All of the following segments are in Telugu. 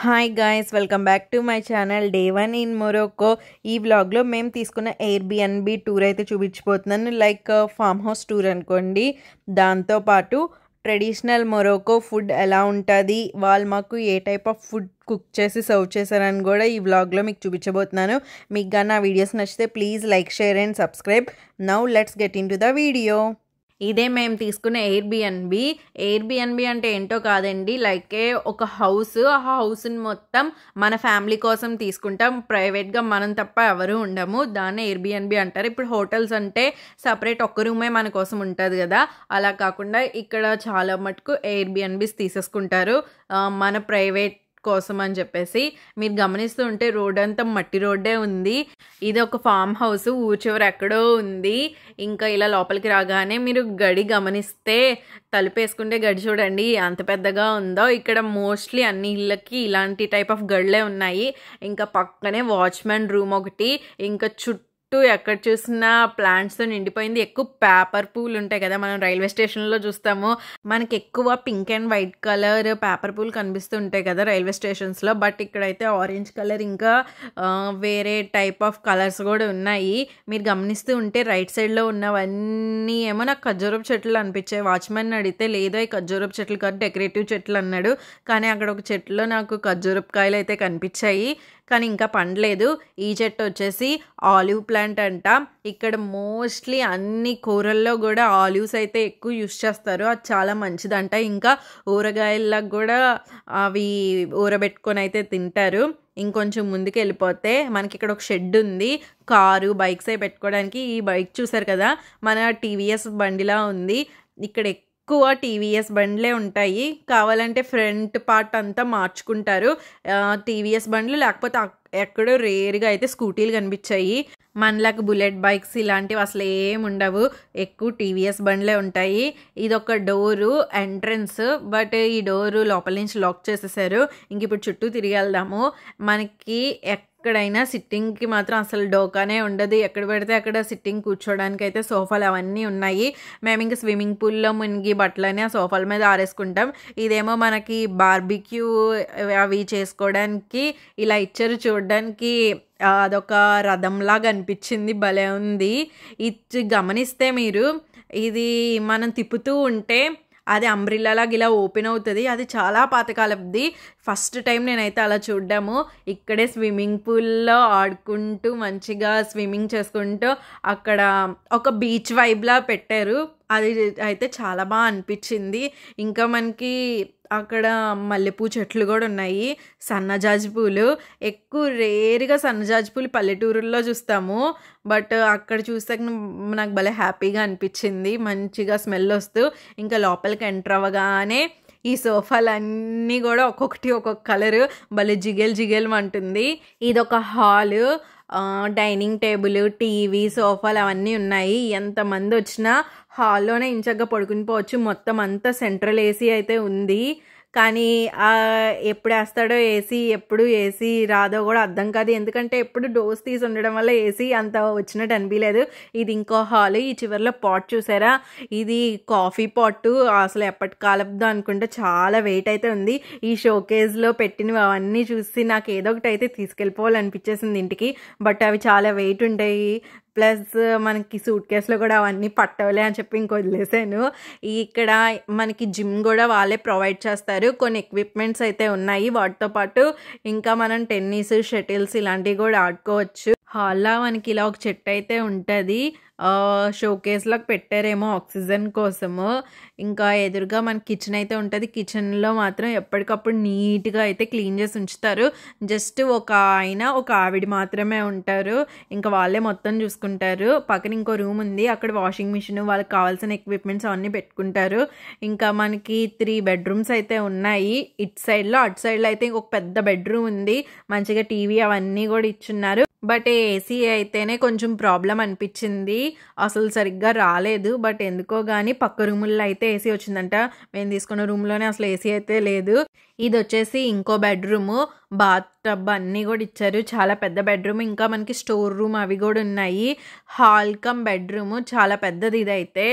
Hi guys, welcome back to my channel day 1 in Morocco. ఈ వ్లాగ్లో మేము తీసుకున్న ఎయిర్బిఎన్బి టూర్ అయితే చూపించిపోతున్నాను. లైక్ ఫామ్ హౌస్ టూర్ అనుకోండి. దాంతోపాటు ట్రెడిషనల్ మొరొక్కో ఫుడ్ ఎలా ఉంటుంది, వాళ్ళు మాకు ఏ టైప్ ఆఫ్ ఫుడ్ కుక్ చేసి సర్వ్ చేశారని కూడా ఈ వ్లాగ్లో మీకు చూపించబోతున్నాను. మీకు కానీ ఆ వీడియోస్ నచ్చితే please like, share and subscribe. Now let's get in to the video. ఇదే మేము తీసుకున్న ఎయిర్బిఎన్బి అంటే ఏంటో కాదండి, లైక్ ఒక హౌస్. ఆ హౌస్ని మొత్తం మన ఫ్యామిలీ కోసం తీసుకుంటాం. ప్రైవేట్గా మనం తప్ప ఎవరు ఉండము. దాన్ని ఎయిర్బిఎన్బి అంటారు. ఇప్పుడు హోటల్స్ అంటే సపరేట్ ఒక్క రూమే మన కోసం ఉంటుంది కదా, అలా కాకుండా ఇక్కడ చాలా మటుకు ఎయిర్బిఎన్బిస్ తీసేసుకుంటారు మన ప్రైవేట్ కోసం అని చెప్పేసి. మీరు గమనిస్తూ ఉంటే రోడ్ అంతా మట్టి రోడ్డే ఉంది. ఇది ఒక ఫామ్ హౌస్, ఊరు చివరి ఎక్కడో ఉంది. ఇంకా ఇలా లోపలికి రాగానే మీరు గడి గమనిస్తే, తలుపేసుకుంటే గడి చూడండి అంత పెద్దగా ఉందో. ఇక్కడ మోస్ట్లీ అన్ని ఇళ్ళకి ఇలాంటి టైప్ ఆఫ్ గడులే ఉన్నాయి. ఇంకా పక్కనే వాచ్మెన్ రూమ్ ఒకటి, ఇంకా చుట్టూ ఎక్కడ చూసినా ప్లాంట్స్తో నిండిపోయింది. ఎక్కువ పేపర్ పూలు ఉంటాయి కదా, మనం రైల్వే స్టేషన్లో చూస్తాము. మనకి ఎక్కువ pink and white colour paper పూలు కనిపిస్తూ ఉంటాయి కదా రైల్వే స్టేషన్స్లో. బట్ ఇక్కడైతే ఆరెంజ్ కలర్ ఇంకా వేరే టైప్ ఆఫ్ కలర్స్ కూడా ఉన్నాయి. మీరు గమనిస్తూ ఉంటే రైట్ సైడ్లో ఉన్నవన్నీ ఏమో నాకు ఖర్జూరపు చెట్లు అనిపించాయి. వాచ్మెన్ అడిగితే లేదో ఈ ఖర్జూరపు చెట్లు కాదు, డెకరేటివ్ చెట్లు అన్నాడు. కానీ అక్కడ ఒక చెట్టులో నాకు ఖర్జూరపు కాయలు అయితే కనిపించాయి, కానీ ఇంకా పండలేదు. ఈ చెట్టు వచ్చేసి ఆలివ్ ప్లాంట్ అంట. ఇక్కడ మోస్ట్లీ అన్ని కూరల్లో కూడా ఆలివ్స్ అయితే ఎక్కువ యూస్ చేస్తారు. అది చాలా మంచిదంట. ఇంకా ఊరగాయలకు కూడా అవి ఊరబెట్టుకొని అయితే తింటారు. ఇంకొంచెం ముందుకు వెళ్ళిపోతే మనకి ఇక్కడ ఒక షెడ్ ఉంది, కారు బైక్స్ అవి పెట్టుకోవడానికి. ఈ బైక్ చూసారు కదా, మన టీవీఎస్ బండిలా ఉంది. ఇక్కడ ఎక్కువ టీవీఎస్ బండ్లే ఉంటాయి. కావాలంటే ఫ్రంట్ పార్ట్ అంతా మార్చుకుంటారు టీవీఎస్ బండ్లు, లేకపోతే ఎక్కడో రేర్గా అయితే స్కూటీలు కనిపించాయి. మనలాగా బుల్లెట్ బైక్స్ ఇలాంటివి అసలు ఏమి ఉండవు, ఎక్కువ టీవీఎస్ బండ్లే ఉంటాయి. ఇది ఒక డోరు ఎంట్రన్స్, బట్ ఈ డోరు లోపల నుంచి లాక్ చేసేసారు. ఇంక ఇప్పుడు చుట్టూ తిరిగి వెళ్దాము. మనకి ఎక్కడైనా సిట్టింగ్కి మాత్రం అసలు డోకానే ఉండదు. ఎక్కడ పెడితే అక్కడ సిట్టింగ్ కూర్చోడానికి అయితే సోఫాలు అవన్నీ ఉన్నాయి. మేము ఇంకా స్విమ్మింగ్ పూల్లో మునిగి బట్టలని ఆ సోఫాల మీద ఆరేసుకుంటాం. ఇదేమో మనకి బార్బిక్యూ అవి చేసుకోవడానికి ఇలా ఇచ్చారు. చూడడానికి అదొక రథంలాగా అనిపించింది, భలే ఉంది. ఇది గమనిస్తే మీరు, ఇది మనం తిప్పుతూ ఉంటే అది అంబ్రిల్లాలాగా ఇలా ఓపెన్ అవుతుంది. అది చాలా పాతకాలది. ఫస్ట్ టైం నేనైతే అలా చూడ్డాము. ఇక్కడే స్విమ్మింగ్ పూల్లో ఆడుకుంటూ మంచిగా స్విమ్మింగ్ చేసుకుంటూ అక్కడ ఒక బీచ్ వైబ్లా పెట్టారు. అది అయితే చాలా బాగా అనిపించింది. ఇంకా మనకి అక్కడ మల్లెపూ చెట్లు కూడా ఉన్నాయి, సన్నజాజి పూలు. ఎక్కువ రేరుగా సన్నజాజి పూలు పల్లెటూరుల్లో చూస్తాము, బట్ అక్కడ చూసాక నాకు భలే హ్యాపీగా అనిపించింది. మంచిగా స్మెల్ వస్తూ ఇంకా లోపలికి ఎంటర్ అవ్వగానే ఈ సోఫాలన్నీ కూడా ఒక్కొక్కటి ఒక్కొక్క కలరు, భలే జిగేల్ అంటుంది. ఇదొక హాలు, డైనింగ్ టేబుల్, టీవీ, సోఫాలు అవన్నీ ఉన్నాయి. ఎంతమంది వచ్చినా హాల్లోనే ఇంచగ్గా పడుకుని పోవచ్చు. మొత్తం అంతా సెంట్రల్ ఏసీ అయితే ఉంది. కానీ ఎప్పుడు వేస్తాడో ఏసీ, ఎప్పుడు ఏసీ రాదో కూడా అర్థం కాదు. ఎందుకంటే ఎప్పుడు డోర్స్ తీసి ఉండడం వల్ల ఏసీ అంత వచ్చినట్టు అనిపించలేదు. ఇది ఇంకో హాల్. ఈ చివరిలో పాట్ చూసారా, ఇది కాఫీ పాట్. అసలు ఎప్పటి కాలపుదో అనుకుంటే చాలా వెయిట్ అయితే ఉంది. ఈ షోకేజ్లో పెట్టినవి అవన్నీ చూసి నాకు ఏదో ఒకటి అయితే తీసుకెళ్ళిపోవాలనిపించేసింది ఇంటికి. బట్ అవి చాలా వెయిట్ ఉంటాయి. ప్లస్ మనకి సూట్ కేసులో కూడా అవన్నీ పట్టవలే అని చెప్పి ఇంక వదిలేసాను. ఇక్కడ మనకి జిమ్ కూడా వాళ్ళే ప్రొవైడ్ చేస్తారు. కొన్ని ఎక్విప్మెంట్స్ అయితే ఉన్నాయి. వాటితో పాటు ఇంకా మనం టెన్నిస్, షటిల్స్ ఇలాంటివి కూడా ఆడుకోవచ్చు. హాల్లో మనకి ఇలా ఒక చెట్టు అయితే ఉంటుంది. షోకేస్లోకి పెట్టారేమో ఆక్సిజన్ కోసము. ఇంకా ఎదురుగా మనకి కిచెన్ అయితే ఉంటుంది. కిచెన్లో మాత్రం ఎప్పటికప్పుడు నీట్గా అయితే క్లీన్ చేసి ఉంచుతారు. జస్ట్ ఒక ఆయన, ఒక ఆవిడ మాత్రమే ఉంటారు. ఇంకా వాళ్ళే మొత్తం చూసుకుంటారు. పక్కన ఇంకో రూమ్ ఉంది, అక్కడ వాషింగ్ మిషన్, వాళ్ళకి కావాల్సిన ఎక్విప్మెంట్స్ అవన్నీ పెట్టుకుంటారు. ఇంకా మనకి 3 బెడ్రూమ్స్ అయితే ఉన్నాయి. ఇటు సైడ్లో, అటు సైడ్లో అయితే ఇంకొక పెద్ద బెడ్రూమ్ ఉంది. మంచిగా టీవీ అవన్నీ కూడా ఇచ్చున్నారు. బట్ ఏసీ అయితేనే కొంచెం ప్రాబ్లం అనిపించింది, అసలు సరిగ్గా రాలేదు. బట్ ఎందుకో కానీ పక్క రూముల్లో అయితే ఏసీ వచ్చిందంట. మేము తీసుకున్న రూమ్లోనే అసలు ఏసీ అయితే లేదు. ఇది వచ్చేసి ఇంకో బెడ్రూమ్, బాత్ టబ్ అన్నీ కూడా ఇచ్చారు. చాలా పెద్ద బెడ్రూమ్. ఇంకా మనకి స్టోర్ రూమ్ అవి కూడా ఉన్నాయి. హాల్ కమ్ బెడ్రూమ్ చాలా పెద్దది ఇదైతే.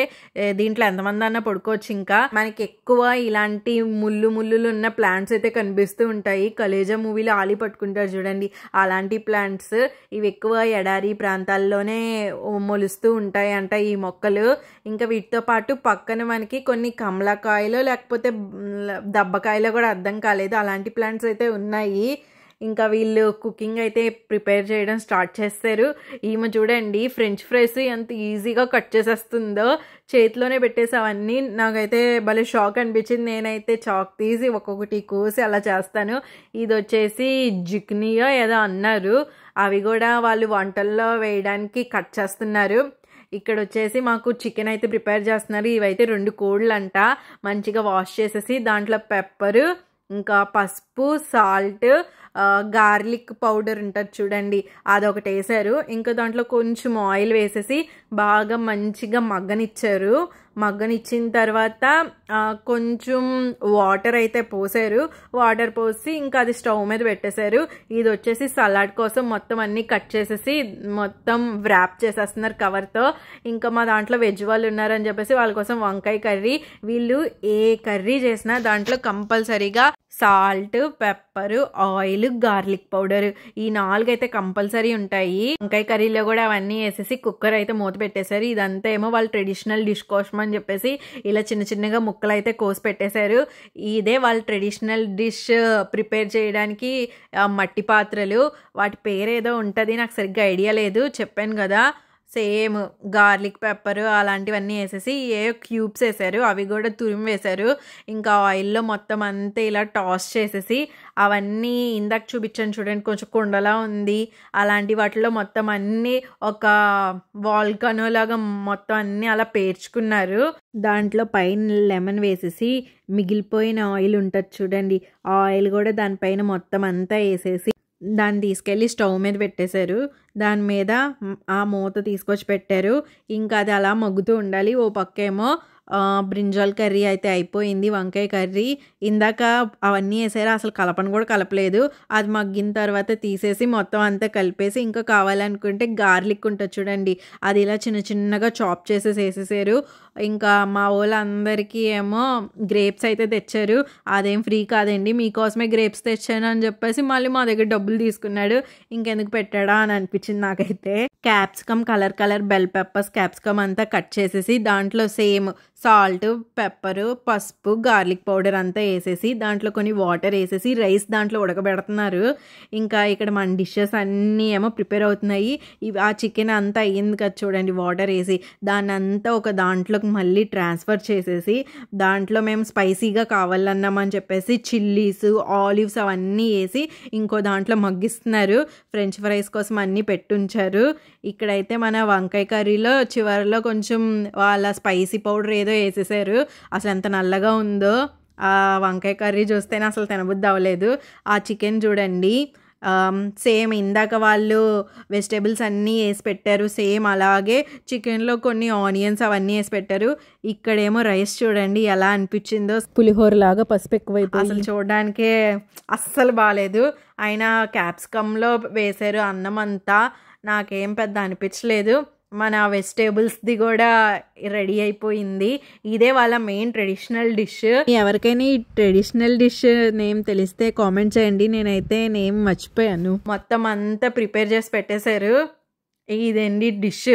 దీంట్లో ఎంతమంది అన్నా పడుకోవచ్చు. ఇంకా మనకి ఎక్కువ ఇలాంటి ముళ్ళులు ఉన్న ప్లాంట్స్ అయితే కనిపిస్తూ ఉంటాయి. కలేజా మూవీలో ఆలి పట్టుకుంటారు చూడండి, అలాంటి ప్లాంట్స్. ఇవి ఎక్కువ ఎడారి ప్రాంతాల్లోనే మొలుస్తూ ఉంటాయి అంట ఈ మొక్కలు. ఇంకా వీటితో పాటు పక్కన మనకి కొన్ని కమలకాయలు లేకపోతే దబ్బకాయలు కూడా అర్థం కాలేదు, అలాంటి ప్లాంట్స్ అయితే ఉన్నాయి. ఇంకా వీళ్ళు కుకింగ్ అయితే ప్రిపేర్ చేయడం స్టార్ట్ చేస్తారు. ఈమె చూడండి ఫ్రెంచ్ ఫ్రైస్ ఎంత ఈజీగా కట్ చేసేస్తుందో, చేతిలోనే పెట్టేసి అవన్నీ. నాకైతే భలే షాక్ అనిపించింది. నేనైతే చాక్ తీసి ఒక్కొక్కటి కోసి అలా చేస్తాను. ఇది వచ్చేసి జిక్నియో ఏదో అన్నారు, అవి కూడా వాళ్ళు వంటల్లో వేయడానికి కట్ చేస్తున్నారు. ఇక్కడ వచ్చేసి మాకు చికెన్ అయితే ప్రిపేర్ చేస్తున్నారు. ఇవైతే 2 కోళ్ళు అంట. మంచిగా వాష్ చేసేసి దాంట్లో పెప్పరు, ఇంకా పసుపు, సాల్ట్, గార్లిక్ పౌడర్ ఉంటుంది చూడండి, అదొకటి వేసారు. ఇంకా దాంట్లో కొంచెం ఆయిల్ వేసేసి బాగా మంచిగా మగ్గనిచ్చారు. మగ్గనిచ్చిన తర్వాత కొంచెం వాటర్ అయితే పోసారు. వాటర్ పోసి ఇంకా అది స్టవ్ మీద పెట్టేశారు. ఇది వచ్చేసి సలాడ్ కోసం మొత్తం అన్ని కట్ చేసేసి మొత్తం వ్రాప్ చేసేస్తున్నారు కవర్తో. ఇంకా మా దాంట్లో వెజ్ వాళ్ళు ఉన్నారని చెప్పేసి వాళ్ళ కోసం వంకాయ కర్రీ. వీళ్ళు ఏ కర్రీ చేసినా దాంట్లో కంపల్సరీగా salt, pepper, oil, garlic powder ఈ 4 అయితే కంపల్సరీ ఉంటాయి. వంకాయ కర్రీలో కూడా అవన్నీ వేసేసి కుక్కర్ అయితే మూత పెట్టేశారు. ఇదంతా ఏమో వాళ్ళ ట్రెడిషనల్ డిష్ కోసం అని చెప్పేసి ఇలా చిన్నగా ముక్కలు అయితే కోసి పెట్టేశారు. ఇదే వాళ్ళ ట్రెడిషనల్ డిష్ ప్రిపేర్ చేయడానికి మట్టి పాత్రలు, వాటి పేరేదో ఉంటుంది, నాకు సరిగ్గా ఐడియా లేదు, చెప్పాను కదా. సేమ్ గార్లిక్ పెప్పర్ అలాంటివన్నీ వేసేసి ఏ క్యూబ్స్ వేసారు, అవి కూడా తురిమి వేశారు. ఇంకా ఆయిల్లో మొత్తం అంతా ఇలా టాస్ చేసేసి అవన్నీ ఇందాక చూపించాను చూడండి, కొంచెం కుండలా ఉంది, అలాంటి వాటిలో మొత్తం అన్నీ ఒక వాల్కనో లాగా మొత్తం అన్నీ అలా పేర్చుకున్నారు. దాంట్లో పైన లెమన్ వేసేసి మిగిలిపోయిన ఆయిల్ ఉంటుంది చూడండి, ఆ ఆయిల్ కూడా దానిపైన మొత్తం అంతా వేసేసి దాన్ని తీసుకెళ్ళి స్టవ్ మీద పెట్టేశారు. దాని మీద ఆ మూత తీసుకొచ్చి పెట్టారు. ఇంకా అది అలా మగ్గుతూ ఉండాలి. ఓ పక్కేమో బ్రింజాల్ కర్రీ అయితే అయిపోయింది, వంకాయ కర్రీ. ఇందాక అవన్నీ వేసారు, అసలు కలపను కూడా కలపలేదు. అది మగ్గిన తర్వాత తీసేసి మొత్తం అంతా కలిపేసి ఇంకా కావాలనుకుంటే గార్లిక్ ఉంటుంది చూడండి, అది ఇలా చిన్నగా చాప్ చేసేసి వేసేసారు. ఇంకా మా వాళ్ళందరికీ ఏమో గ్రేప్స్ అయితే తెచ్చారు. అదేం ఫ్రీ కాదండి, మీకోసమే గ్రేప్స్ తెచ్చాను అని చెప్పేసి మళ్ళీ మా దగ్గర డబ్బులు తీసుకున్నాడు. ఇంకెందుకు పెట్టాడా అని అనిపించింది నాకైతే. Capsicum colour bell peppers capsicum అంతా కట్ చేసేసి దాంట్లో సేమ్ సాల్ట్, పెప్పరు, పసుపు, గార్లిక్ పౌడర్ అంతా వేసేసి దాంట్లో కొన్ని వాటర్ వేసేసి రైస్ దాంట్లో ఉడకబెడుతున్నారు. ఇంకా ఇక్కడ మన డిషెస్ అన్నీ ఏమో ప్రిపేర్ అవుతున్నాయి. ఆ చికెన్ అంతా అయ్యింది కదా చూడండి, వాటర్ వేసి దాన్ని అంతా ఒక దాంట్లోకి మళ్ళీ ట్రాన్స్ఫర్ చేసేసి దాంట్లో మేము స్పైసీగా కావాలన్నామని చెప్పేసి చిల్లీస్, ఆలివ్స్ అవన్నీ వేసి ఇంకో దాంట్లో మగ్గిస్తున్నారు. ఫ్రెంచ్ ఫ్రైస్ కోసం అన్నీ పెట్టుంచారు. ఇక్కడైతే మన వంకాయ కర్రీలో చివరిలో కొంచెం వాళ్ళ స్పైసీ పౌడర్ ఏదో వేసేసారు. అసలు ఎంత నల్లగా ఉందో ఆ వంకాయ కర్రీ చూస్తేనే అసలు తినబుద్ధి అవ్వలేదు. ఆ చికెన్ చూడండి, సేమ్ ఇందాక వాళ్ళు వెజిటేబుల్స్ అన్నీ వేసి పెట్టారు, సేమ్ అలాగే చికెన్లో కొన్ని ఆనియన్స్ అవన్నీ వేసి పెట్టారు. ఇక్కడేమో రైస్ చూడండి ఎలా అనిపించిందో, పులిహోర లాగా పసుపు ఎక్కువైపోయి అసలు చూడడానికే అస్సలు బాగాలేదు. అయినా క్యాప్సికంలో వేసారు అన్నం అంతా, నాకేం పెద్ద అనిపించలేదు. మన వెజిటేబుల్స్ది కూడా రెడీ అయిపోయింది. ఇదే వాళ్ళ మెయిన్ ట్రెడిషనల్ డిష్. ఎవరికైనా ఈ ట్రెడిషనల్ డిష్ నేమ్ తెలిస్తే కామెంట్ చేయండి, నేనైతే నేమ్ మర్చిపోయాను. మొత్తం అంతా ప్రిపేర్ చేసి పెట్టేశారు. ఇదండి డిష్.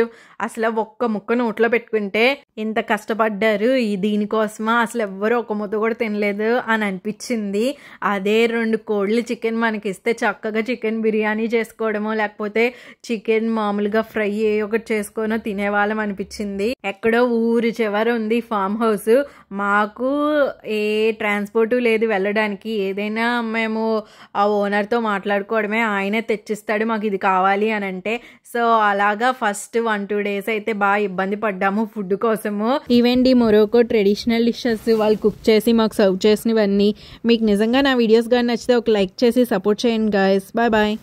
అసలు ఒక్క ముక్క నోట్లో పెట్టుకుంటే ఎంత కష్టపడ్డారు దీనికోసమా, అసలు ఎవ్వరూ ఒక ముద్ద కూడా తినలేదు అని అనిపించింది. అదే 2 కోళ్ళు చికెన్ మనకి ఇస్తే చక్కగా చికెన్ బిర్యానీ చేసుకోవడమో లేకపోతే చికెన్ మామూలుగా ఫ్రై ఒకటి చేసుకోనో తినేవాళ్ళం అనిపించింది. ఎక్కడో ఊరు చివర ఉంది ఫామ్ హౌస్. మాకు ఏ ట్రాన్స్పోర్టు లేదు వెళ్ళడానికి, ఏదైనా మేము ఆ ఓనర్తో మాట్లాడుకోవడమే, ఆయనే తెచ్చిస్తాడు మాకు ఇది కావాలి అని అంటే. సో అలాగా ఫస్ట్ 1-2 డేస్ అయితే బాగా ఇబ్బంది పడ్డాము ఫుడ్ కోసము. ఇవేంటి మొరోకో ట్రెడిషనల్ డిషెస్ వాళ్ళు కుక్ చేసి మాకు సర్వ్ చేసినవన్నీ. మీకు నిజంగా నా వీడియోస్ కానీ నచ్చితే ఒక లైక్ చేసి సపోర్ట్ చేయండి గాయస్. Bye bye.